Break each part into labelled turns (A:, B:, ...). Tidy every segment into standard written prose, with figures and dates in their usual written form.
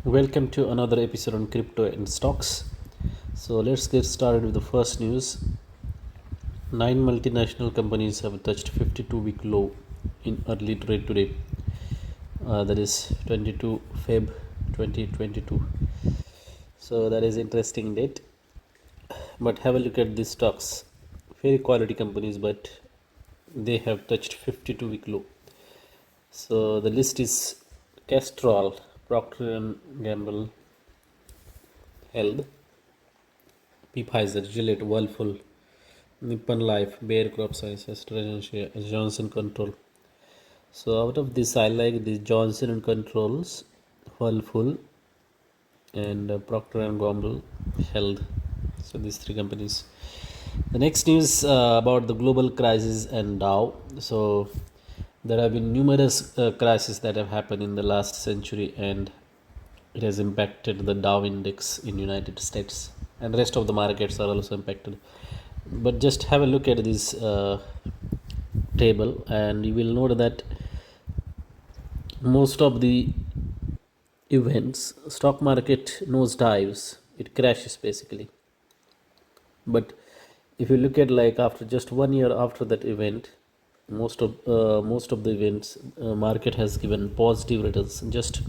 A: Welcome to another episode on crypto and stocks. So let's get started with the first news. 9 multinational companies have touched 52-week low in early trade today. That is 22 Feb 2022. So that is interesting date. But have a look at these stocks. Very quality companies, but they have touched 52-week low. So the list is Castrol, Procter and Gamble, Health, Pfizer, Gillette, Whirlpool, Nippon Life, Bayer Crop Sciences, Johnson Control. So out of this, I like the Johnson and Controls, Whirlpool, and Procter and Gamble, Health. So these three companies. The next news about the global crisis and Dow. So there have been numerous crises that have happened in the last century, and it has impacted the Dow index in United States, and the rest of the markets are also impacted. But just have a look at this table, and you will note that most of the events, stock market nosedives, it crashes basically. But if you look at, like, after just 1 year after that event, most of the events, market has given positive returns. Just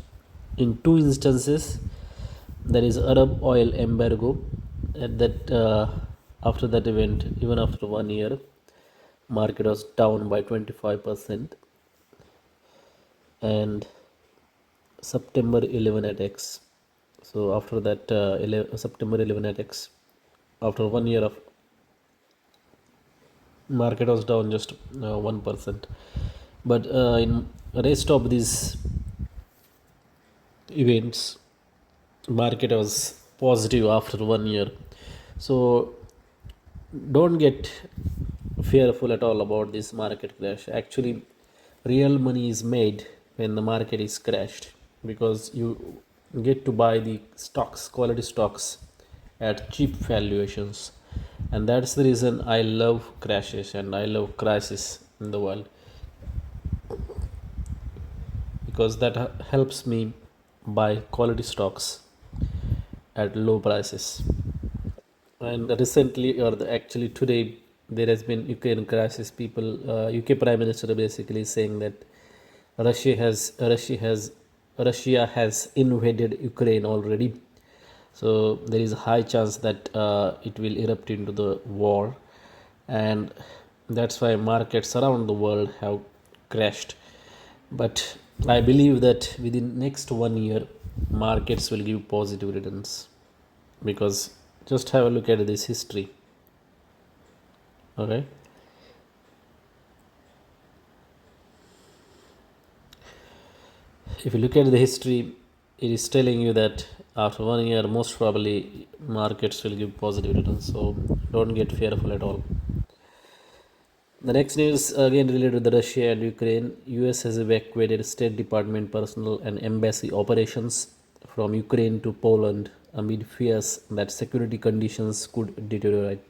A: in two instances, there is Arab oil embargo. At that After that event, even after 1 year, market was down by 25%. And September 11 attacks. So after that, September 11 attacks, after 1 year of market was down just 1%. But in rest of these events, market was positive after 1 year. So don't get fearful at all about this market crash. Actually, real money is made when the market is crashed, because you get to buy the stocks, quality stocks, at cheap valuations. And that's the reason I love crashes and I love crisis in the world, because that helps me buy quality stocks at low prices. And recently, actually today, there has been Ukraine crisis. UK Prime Minister basically saying that Russia has Russia has Russia has invaded Ukraine already. So there is a high chance that it will erupt into the war, and that's why markets around the world have crashed. But I believe that within next 1 year, markets will give positive returns, because just have a look at this history. Okay, if you look at the history, it is telling you that after 1 year, most probably markets will give positive returns. So don't get fearful at all. The next news again related to the Russia and Ukraine. US has evacuated State Department personnel and embassy operations from Ukraine to Poland amid fears that security conditions could deteriorate.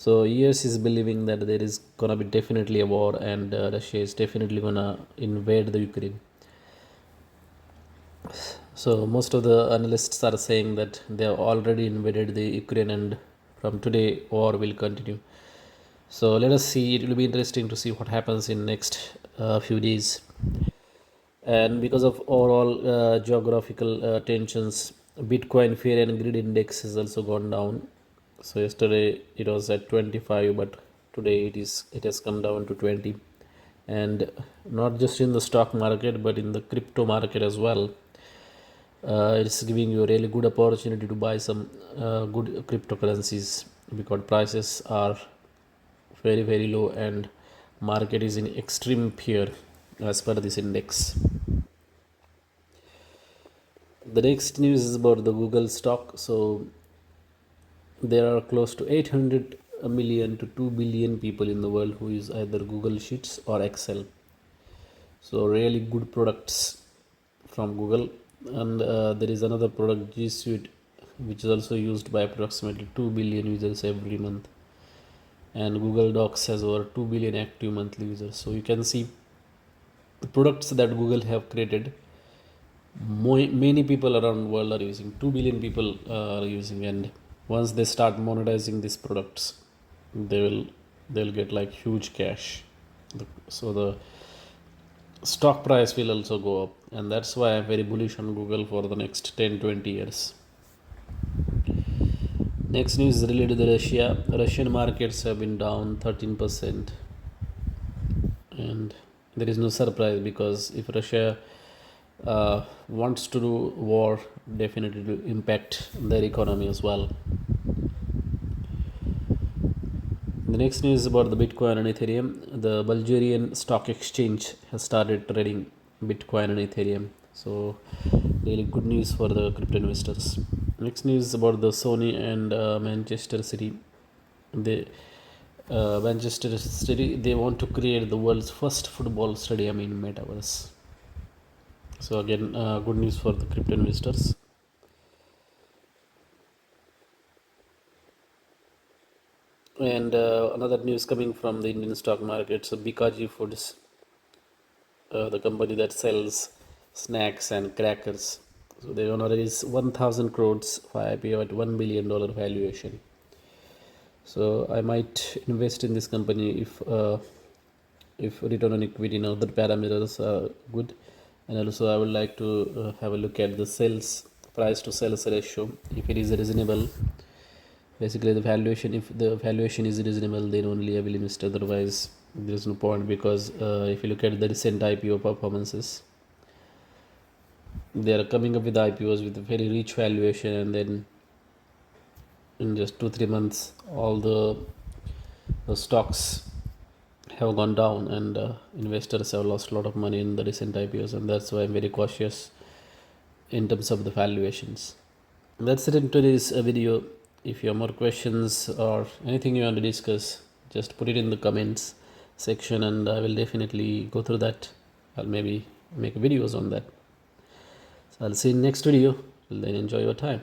A: So US is believing that there is gonna be definitely a war, and Russia is definitely gonna invade the Ukraine. So most of the analysts are saying that they have already invaded the Ukraine, and from today war will continue. So let us see. It will be interesting to see what happens in next few days. And because of overall geographical tensions, Bitcoin fear and greed index has also gone down. So yesterday it was at 25, but today it has come down to 20. And not just in the stock market, but in the crypto market as well. It's giving you a really good opportunity to buy some good cryptocurrencies, because prices are very very low and market is in extreme fear as per this index. The next news is about the Google stock. So there are close to 800 million to 2 billion people in the world who use either Google Sheets or Excel. So really good products from Google. And there is another product, G Suite, which is also used by approximately 2 billion users every month. And Google Docs has over 2 billion active monthly users. So you can see the products that Google have created Many people around the world are using. 2 billion people are using, and once they start monetizing these products, they will they'll get like huge cash. So the stock price will also go up, and that's why I'm very bullish on Google for the next 10-20 years. Next news is related to Russia. Russian markets have been down 13%, and there is no surprise, because if Russia wants to do war, definitely will impact their economy as well. The next news is about the Bitcoin and Ethereum. The Bulgarian stock exchange has started trading Bitcoin and Ethereum. So, really good news for the crypto investors. Next news is about the Sony and Manchester City. Manchester City, they want to create the world's first football stadium in metaverse. So again, good news for the crypto investors. And another news coming from the Indian stock market. So Bikaji Foods, the company that sells snacks and crackers, so they want to raise 1,000 crores for IPO at $1 billion valuation. So I might invest in this company if return on equity and other parameters are good, and also I would like to have a look at the sales price to sales ratio. If it is reasonable, basically the valuation, if the valuation is reasonable, then only I will invest. Otherwise there is no point, because if you look at the recent IPO performances, they are coming up with IPOs with a very rich valuation, and then in just 2-3 months all the stocks have gone down, and investors have lost a lot of money in the recent IPOs, and that's why I'm very cautious in terms of the valuations. That's it in today's video. If you have more questions or anything you want to discuss, just put it in the comments section, and I will definitely go through that. I'll maybe make videos on that. So I'll see you in next video. Then enjoy your time.